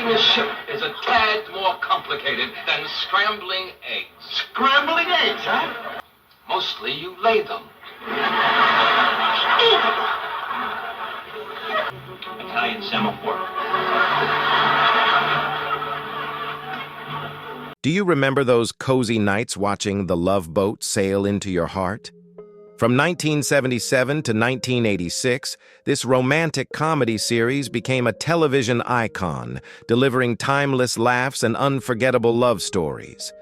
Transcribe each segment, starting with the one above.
Building a ship is a tad more complicated than scrambling eggs. Scrambling eggs, huh? Mostly you lay them. Italian semaphore. Do you remember those cozy nights watching the Love Boat sail into your heart? From 1977 to 1986, this romantic comedy series became a television icon, delivering timeless laughs and unforgettable love stories.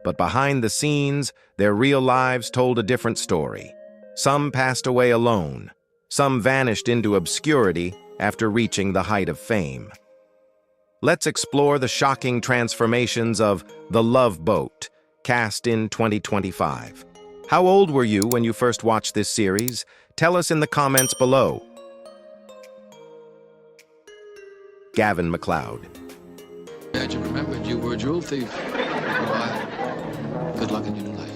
But behind the scenes, their real lives told a different story. Some passed away alone. Some vanished into obscurity after reaching the height of fame. Let's explore the shocking transformations of The Love Boat, cast in 2025. How old were you when you first watched this series? Tell us in the comments below. Gavin MacLeod. Glad you remembered you were a jewel thief. Good luck in your new life.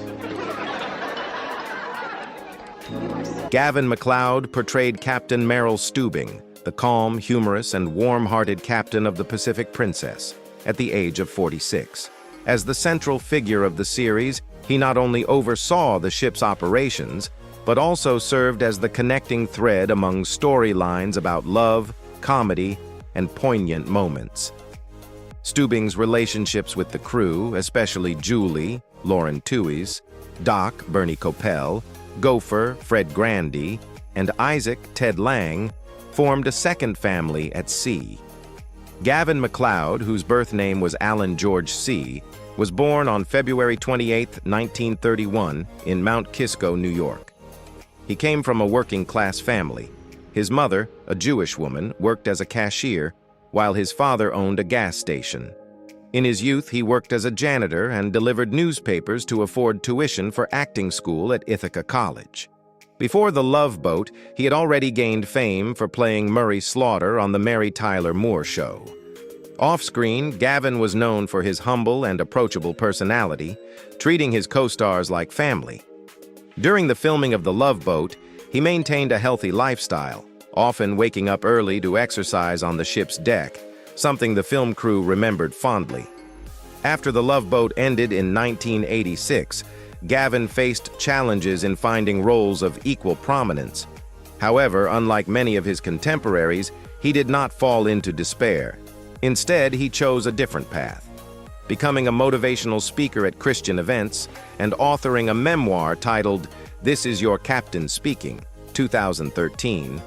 Gavin MacLeod portrayed Captain Stubing, the calm, humorous, and warm-hearted captain of the Pacific Princess, at the age of 46. As the central figure of the series, he not only oversaw the ship's operations, but also served as the connecting thread among storylines about love, comedy, and poignant moments. Stubing's relationships with the crew, especially Julie, Lauren Tewes, Doc, Kopell, Gopher, Fred Grandy, and Isaac, Ted Lange, formed a second family at sea. Gavin MacLeod, whose birth name was Alan George C., was born on February 28, 1931, in Mount Kisco, New York. He came from a working-class family. His mother, a Jewish woman, worked as a cashier, while his father owned a gas station. In his youth, he worked as a janitor and delivered newspapers to afford tuition for acting school at Ithaca College. Before The Love Boat, he had already gained fame for playing Murray Slaughter on The Mary Tyler Moore Show. Off-screen, Gavin was known for his humble and approachable personality, treating his co-stars like family. During the filming of The Love Boat, he maintained a healthy lifestyle, often waking up early to exercise on the ship's deck, something the film crew remembered fondly. After The Love Boat ended in 1986, Gavin faced challenges in finding roles of equal prominence. However, unlike many of his contemporaries, he did not fall into despair. Instead, he chose a different path, becoming a motivational speaker at Christian events and authoring a memoir titled This Is Your Captain Speaking, 2013,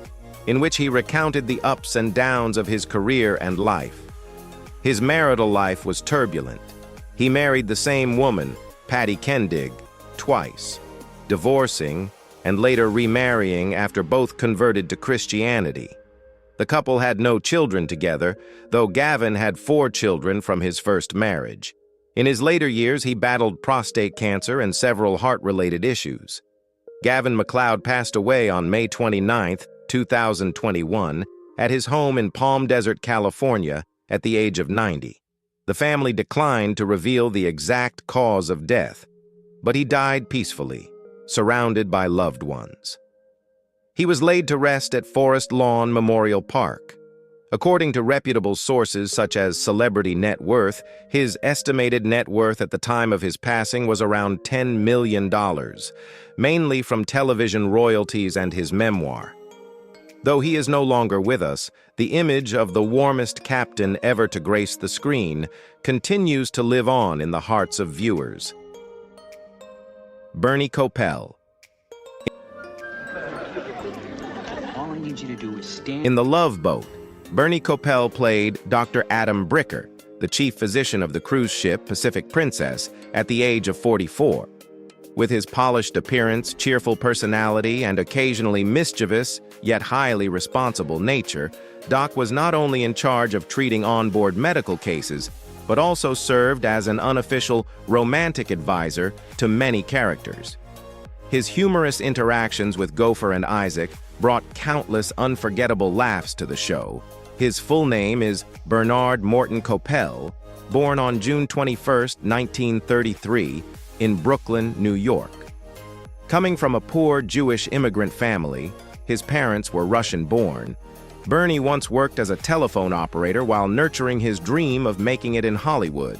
in which he recounted the ups and downs of his career and life. His marital life was turbulent. He married the same woman, Patty Kendig, twice, divorcing and later remarrying after both converted to Christianity. The couple had no children together, though Gavin had 4 children from his first marriage. In his later years, he battled prostate cancer and several heart-related issues. Gavin MacLeod passed away on May 29, 2021, at his home in Palm Desert, California, at the age of 90. The family declined to reveal the exact cause of death, but he died peacefully, surrounded by loved ones. He was laid to rest at Forest Lawn Memorial Park. According to reputable sources such as Celebrity Net Worth, his estimated net worth at the time of his passing was around $10 million, mainly from television royalties and his memoir. Though he is no longer with us, the image of the warmest captain ever to grace the screen continues to live on in the hearts of viewers. Kopell. All I need you to do is stand. In The Love Boat, Kopell played Dr. Adam Bricker, the chief physician of the cruise ship Pacific Princess, at the age of 44. With his polished appearance, cheerful personality, and occasionally mischievous, yet highly responsible nature, Doc was not only in charge of treating onboard medical cases, but also served as an unofficial romantic advisor to many characters. His humorous interactions with Gopher and Isaac brought countless unforgettable laughs to the show. His full name is Bernard Morton Kopell, born on June 21, 1933, in Brooklyn, New York. Coming from a poor Jewish immigrant family, his parents were Russian-born, Bernie once worked as a telephone operator while nurturing his dream of making it in Hollywood.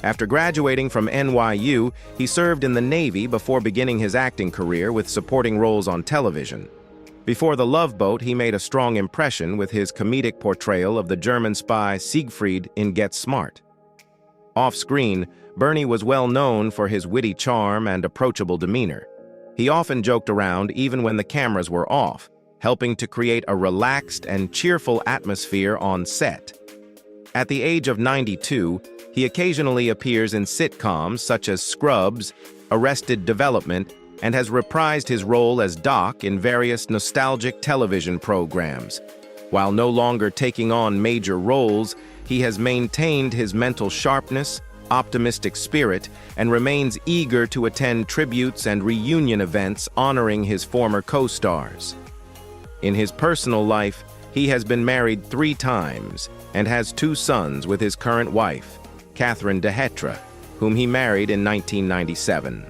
After graduating from NYU, he served in the Navy before beginning his acting career with supporting roles on television. Before The Love Boat, he made a strong impression with his comedic portrayal of the German spy Siegfried in Get Smart. Off-screen, Bernie was well known for his witty charm and approachable demeanor. He often joked around even when the cameras were off, helping to create a relaxed and cheerful atmosphere on set. At the age of 92, he occasionally appears in sitcoms such as Scrubs, Arrested Development, and has reprised his role as Doc in various nostalgic television programs. While no longer taking on major roles, he has maintained his mental sharpness, optimistic spirit, and remains eager to attend tributes and reunion events honoring his former co-stars. In his personal life, he has been married 3 times and has 2 sons with his current wife, Catherine DeHetra, whom he married in 1997.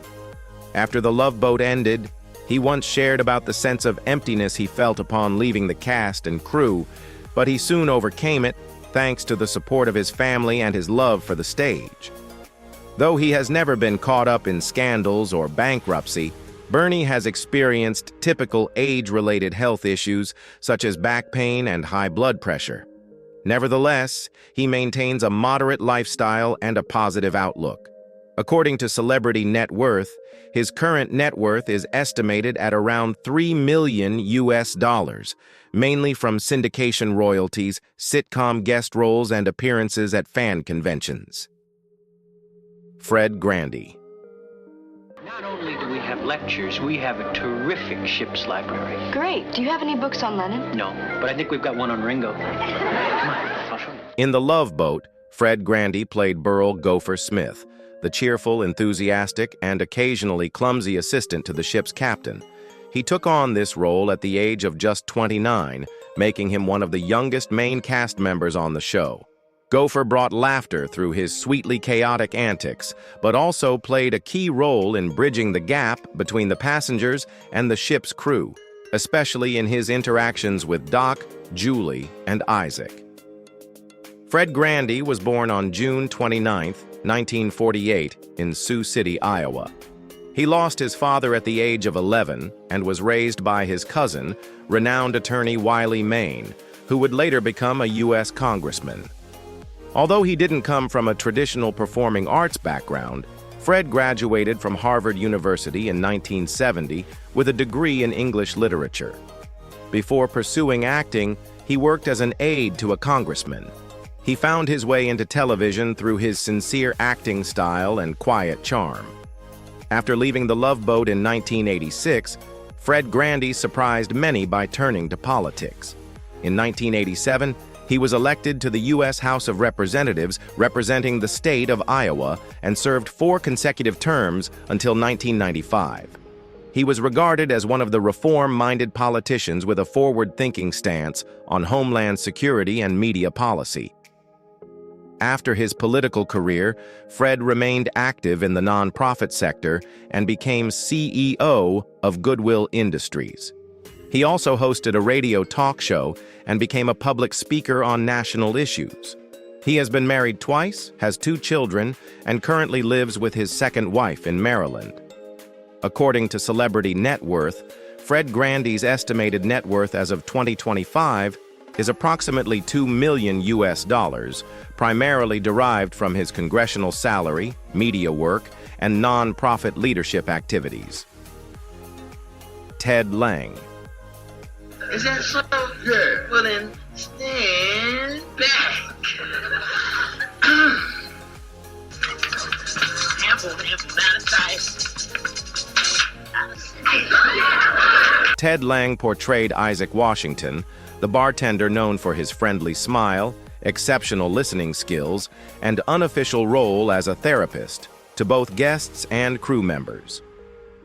After The Love Boat ended, he once shared about the sense of emptiness he felt upon leaving the cast and crew, but he soon overcame it thanks to the support of his family and his love for the stage. Though he has never been caught up in scandals or bankruptcy, Bernie has experienced typical age-related health issues such as back pain and high blood pressure. Nevertheless, he maintains a moderate lifestyle and a positive outlook. According to Celebrity Net Worth, his current net worth is estimated at around $3 million, mainly from syndication royalties, sitcom guest roles, and appearances at fan conventions. Fred Grandy. Not only do we have lectures, we have a terrific ship's library. Great. Do you have any books on Lennon? No, but I think we've got one on Ringo. Come on, I'll show you. In The Love Boat, Fred Grandy played Burl Gopher Smith, the cheerful, enthusiastic, and occasionally clumsy assistant to the ship's captain. He took on this role at the age of just 29, making him one of the youngest main cast members on the show. Gopher brought laughter through his sweetly chaotic antics, but also played a key role in bridging the gap between the passengers and the ship's crew, especially in his interactions with Doc, Julie, and Isaac. Fred Grandy was born on June 29, 1948, in Sioux City, Iowa. He lost his father at the age of 11 and was raised by his cousin, renowned attorney Wiley Main, who would later become a U.S. congressman. Although he didn't come from a traditional performing arts background, Fred graduated from Harvard University in 1970 with a degree in English literature. Before pursuing acting, he worked as an aide to a congressman. He found his way into television through his sincere acting style and quiet charm. After leaving The Love Boat in 1986, Fred Grandy surprised many by turning to politics. In 1987, he was elected to the U.S. House of Representatives representing the state of Iowa and served 4 consecutive terms until 1995. He was regarded as one of the reform-minded politicians with a forward-thinking stance on homeland security and media policy. After his political career, Fred remained active in the nonprofit sector and became CEO of Goodwill Industries. He also hosted a radio talk show and became a public speaker on national issues. He has been married twice, has 2 children, and currently lives with his second wife in Maryland. According to Celebrity Net Worth, Fred Grandy's estimated net worth as of 2025 is approximately $2 million, primarily derived from his congressional salary, media work, and non-profit leadership activities. Ted Lange. Is that so? Yeah. Well then, stand back. Ted Lange portrayed Isaac Washington, the bartender known for his friendly smile, exceptional listening skills, and unofficial role as a therapist to both guests and crew members.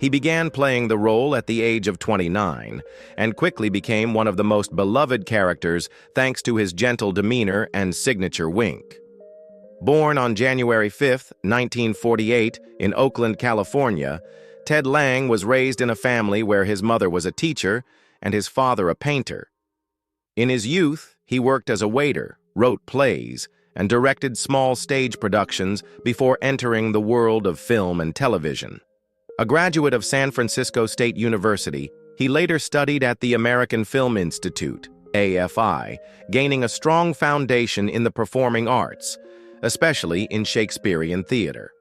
He began playing the role at the age of 29 and quickly became one of the most beloved characters thanks to his gentle demeanor and signature wink. Born on January 5, 1948, in Oakland, California, Ted Lange was raised in a family where his mother was a teacher and his father a painter. In his youth, he worked as a waiter, wrote plays, and directed small stage productions before entering the world of film and television. A graduate of San Francisco State University, he later studied at the American Film Institute, AFI, gaining a strong foundation in the performing arts, especially in Shakespearean theater.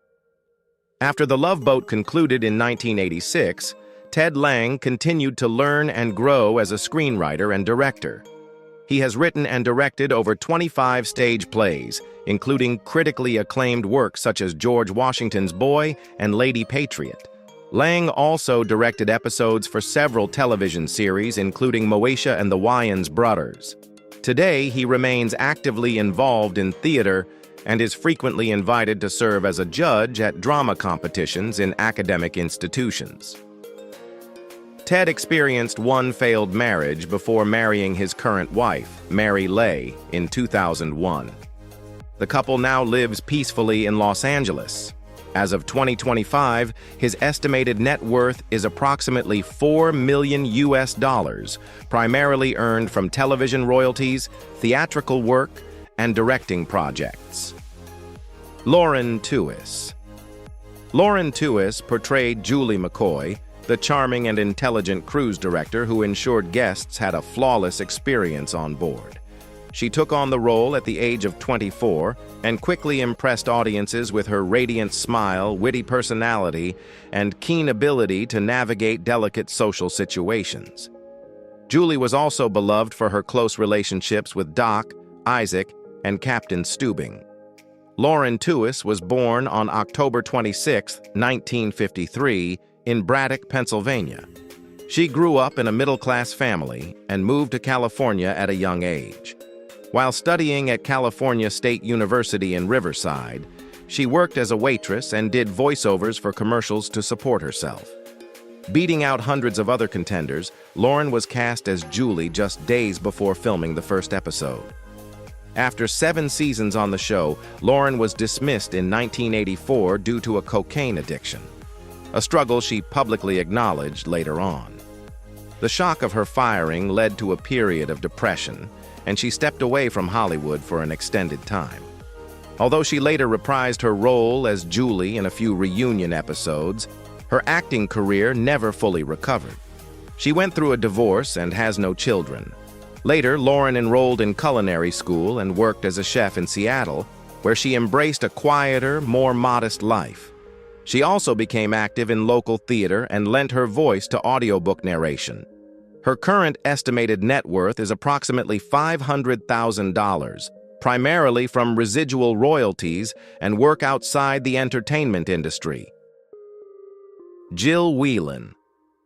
After The Love Boat concluded in 1986, Ted Lange continued to learn and grow as a screenwriter and director. He has written and directed over 25 stage plays, including critically acclaimed works such as George Washington's Boy and Lady Patriot. Lange also directed episodes for several television series, including Moesha and the Wayans Brothers. Today, he remains actively involved in theater and is frequently invited to serve as a judge at drama competitions in academic institutions. Ted experienced one failed marriage before marrying his current wife, Mary Lay, in 2001. The couple now lives peacefully in Los Angeles. As of 2025, his estimated net worth is approximately $4 million, primarily earned from television royalties, theatrical work, and directing projects. Lauren Tewes. Lauren Tewes portrayed Julie McCoy, the charming and intelligent cruise director who ensured guests had a flawless experience on board. She took on the role at the age of 24 and quickly impressed audiences with her radiant smile, witty personality, and keen ability to navigate delicate social situations. Julie was also beloved for her close relationships with Doc, Isaac, and Captain Stubing. Lauren Tewes was born on October 26, 1953, in Braddock, Pennsylvania. She grew up in a middle-class family and moved to California at a young age. While studying at California State University in Riverside, she worked as a waitress and did voiceovers for commercials to support herself. Beating out hundreds of other contenders, Lauren was cast as Julie just days before filming the first episode. After 7 seasons on the show, Lauren was dismissed in 1984 due to a cocaine addiction, a struggle she publicly acknowledged later on. The shock of her firing led to a period of depression, and she stepped away from Hollywood for an extended time. Although she later reprised her role as Julie in a few reunion episodes, her acting career never fully recovered. She went through a divorce and has no children. Later, Lauren enrolled in culinary school and worked as a chef in Seattle, where she embraced a quieter, more modest life. She also became active in local theater and lent her voice to audiobook narration. Her current estimated net worth is approximately $500,000, primarily from residual royalties and work outside the entertainment industry. Jill Whelan.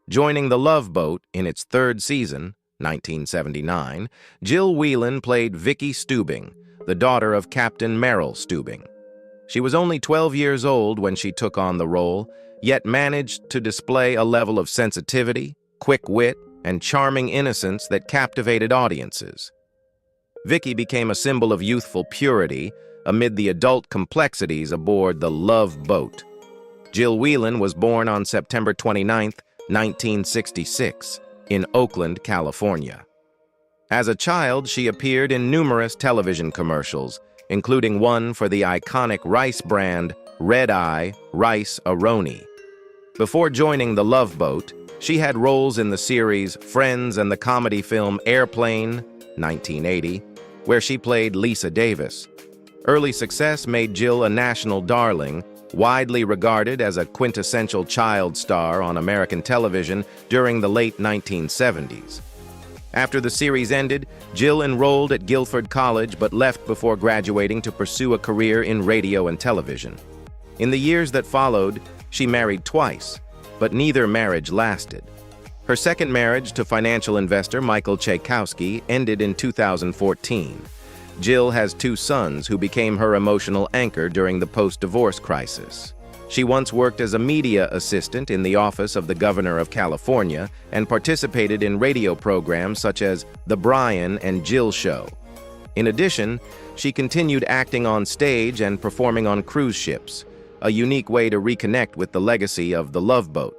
Joining The Love Boat in its 3rd season, 1979, Jill Whelan played Vicky Stubing, the daughter of Captain Merrill Stubing. She was only 12 years old when she took on the role, yet managed to display a level of sensitivity, quick wit, and charming innocence that captivated audiences. Vicky became a symbol of youthful purity amid the adult complexities aboard the Love Boat. Jill Whelan was born on September 29, 1966, in Oakland, California. As a child, she appeared in numerous television commercials, including one for the iconic rice brand Red Eye Rice Aroni. Before joining The Love Boat, she had roles in the series Friends and the comedy film Airplane, 1980, where she played Lisa Davis. Early success made Jill a national darling, widely regarded as a quintessential child star on American television during the late 1970s. After the series ended, Jill enrolled at Guilford College but left before graduating to pursue a career in radio and television. In the years that followed, she married twice, but neither marriage lasted. Her second marriage to financial investor Michael Tchaikovsky ended in 2014. Jill has 2 sons who became her emotional anchor during the post-divorce crisis. She once worked as a media assistant in the office of the Governor of California and participated in radio programs such as The Brian and Jill Show. In addition, she continued acting on stage and performing on cruise ships, a unique way to reconnect with the legacy of The Love Boat.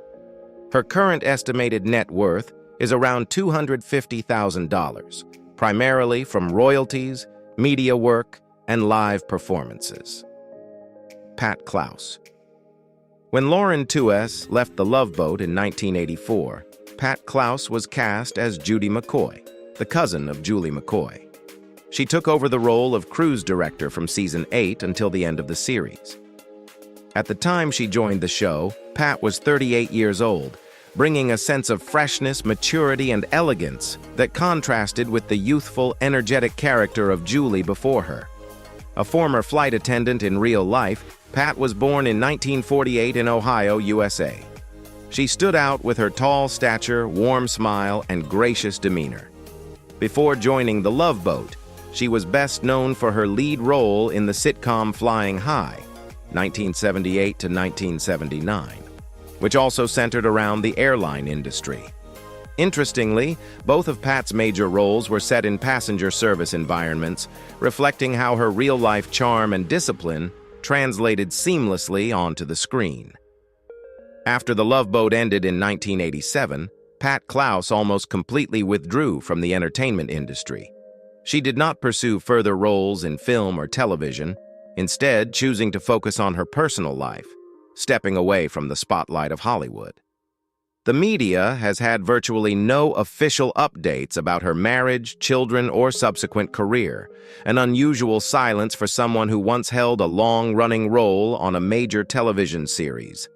Her current estimated net worth is around $250,000, primarily from royalties, media work, and live performances. Pat Klaus. When Lauren Tewes left The Love Boat in 1984, Pat Klaus was cast as Judy McCoy, the cousin of Julie McCoy. She took over the role of cruise director from season 8 until the end of the series. At the time she joined the show, Pat was 38 years old, bringing a sense of freshness, maturity, and elegance that contrasted with the youthful, energetic character of Julie before her. A former flight attendant in real life, Pat was born in 1948 in Ohio, USA. She stood out with her tall stature, warm smile, and gracious demeanor. Before joining The Love Boat, she was best known for her lead role in the sitcom Flying High, 1978 to 1979, which also centered around the airline industry. Interestingly, both of Pat's major roles were set in passenger service environments, reflecting how her real-life charm and discipline translated seamlessly onto the screen. After The Love Boat ended in 1987, Pat Klaus almost completely withdrew from the entertainment industry. She did not pursue further roles in film or television, instead choosing to focus on her personal life, stepping away from the spotlight of Hollywood. The media has had virtually no official updates about her marriage, children, or subsequent career, an unusual silence for someone who once held a long-running role on a major television series.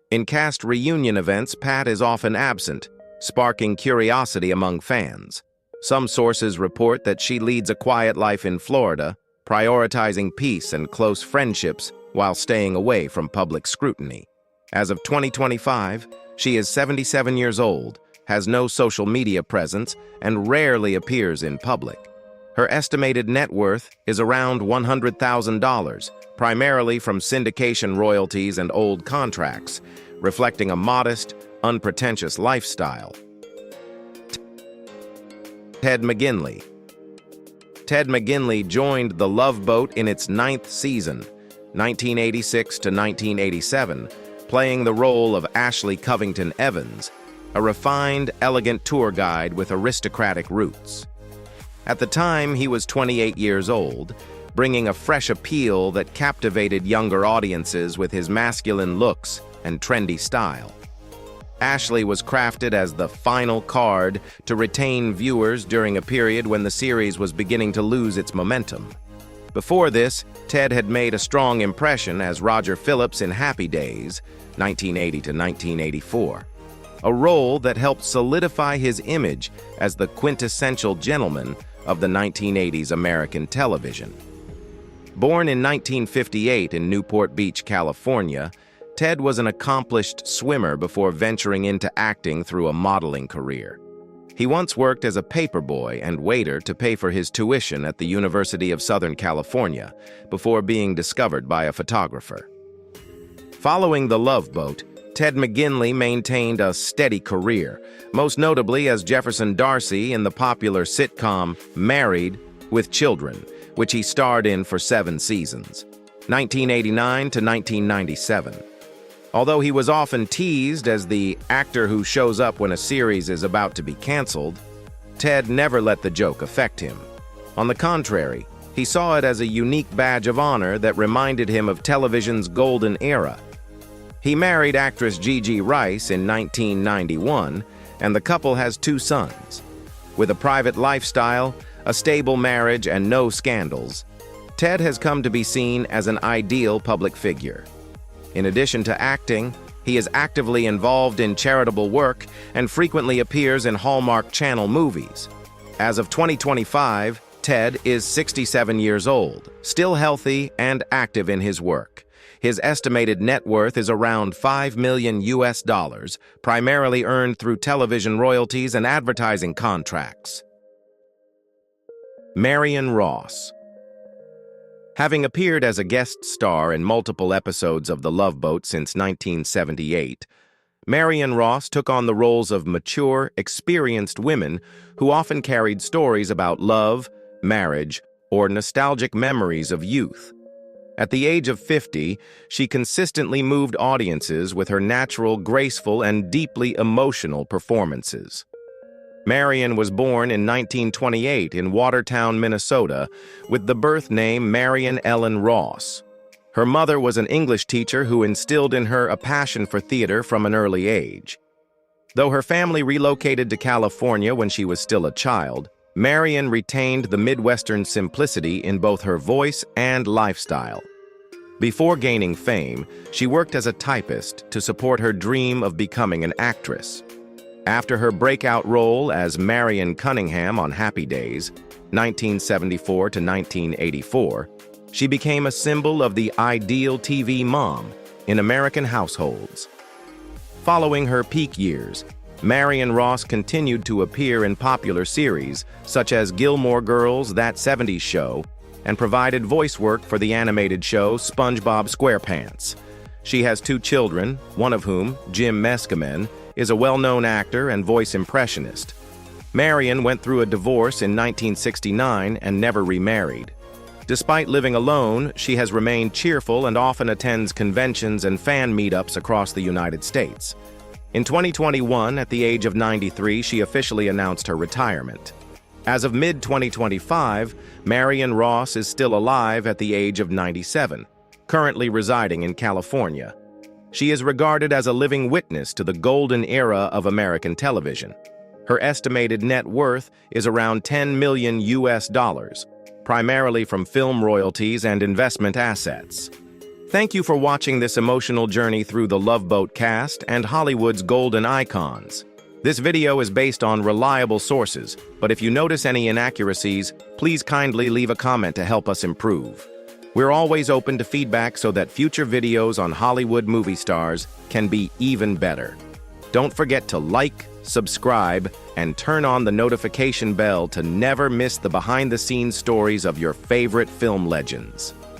In cast reunion events, Pat is often absent, sparking curiosity among fans. Some sources report that she leads a quiet life in Florida, prioritizing peace and close friendships while staying away from public scrutiny. As of 2025, she is 77 years old, has no social media presence, and rarely appears in public. Her estimated net worth is around $100,000, primarily from syndication royalties and old contracts, reflecting a modest, unpretentious lifestyle. Ted McGinley. Ted McGinley joined The Love Boat in its 9th season, 1986 to 1987, playing the role of Ashley Covington Evans, a refined, elegant tour guide with aristocratic roots. At the time, he was 28 years old, bringing a fresh appeal that captivated younger audiences with his masculine looks and trendy style. Ashley was crafted as the final card to retain viewers during a period when the series was beginning to lose its momentum. Before this, Ted had made a strong impression as Roger Phillips in Happy Days, 1980 to 1984, a role that helped solidify his image as the quintessential gentleman of the 1980s American television. Born in 1958 in Newport Beach, California, Ted was an accomplished swimmer before venturing into acting through a modeling career. He once worked as a paperboy and waiter to pay for his tuition at the University of Southern California before being discovered by a photographer. Following The Love Boat, Ted McGinley maintained a steady career, most notably as Jefferson Darcy in the popular sitcom Married with Children, which he starred in for 7 seasons, 1989 to 1997. Although he was often teased as the actor who shows up when a series is about to be canceled, Ted never let the joke affect him. On the contrary, he saw it as a unique badge of honor that reminded him of television's golden era. He married actress Gigi Rice in 1991, and the couple has 2 sons. With a private lifestyle, a stable marriage, and no scandals, Ted has come to be seen as an ideal public figure. In addition to acting, he is actively involved in charitable work and frequently appears in Hallmark Channel movies. As of 2025, Ted is 67 years old, still healthy and active in his work. His estimated net worth is around $5 million, primarily earned through television royalties and advertising contracts. Marion Ross. Having appeared as a guest star in multiple episodes of The Love Boat since 1978, Marion Ross took on the roles of mature, experienced women who often carried stories about love, marriage, or nostalgic memories of youth. At the age of 50, she consistently moved audiences with her natural, graceful, and deeply emotional performances. Marion was born in 1928 in Watertown, Minnesota, with the birth name Marion Ellen Ross. Her mother was an English teacher who instilled in her a passion for theater from an early age. Though her family relocated to California when she was still a child, Marion retained the Midwestern simplicity in both her voice and lifestyle. Before gaining fame, she worked as a typist to support her dream of becoming an actress. After her breakout role as Marion Cunningham on Happy Days, 1974 to 1984, she became a symbol of the ideal TV mom in American households. Following her peak years, Marion Ross continued to appear in popular series such as Gilmore Girls, That 70s Show, and provided voice work for the animated show SpongeBob SquarePants. She has 2 children, one of whom, Jim Meskimen, is a well-known actor and voice impressionist. Marion went through a divorce in 1969 and never remarried. Despite living alone, she has remained cheerful and often attends conventions and fan meetups across the United States. In 2021, at the age of 93, she officially announced her retirement. As of mid-2025, Marion Ross is still alive at the age of 97, currently residing in California. She is regarded as a living witness to the golden era of American television. Her estimated net worth is around $10 million, primarily from film royalties and investment assets. Thank you for watching this emotional journey through the Love Boat cast and Hollywood's golden icons. This video is based on reliable sources, but if you notice any inaccuracies, please kindly leave a comment to help us improve. We're always open to feedback so that future videos on Hollywood movie stars can be even better. Don't forget to like, subscribe, and turn on the notification bell to never miss the behind-the-scenes stories of your favorite film legends.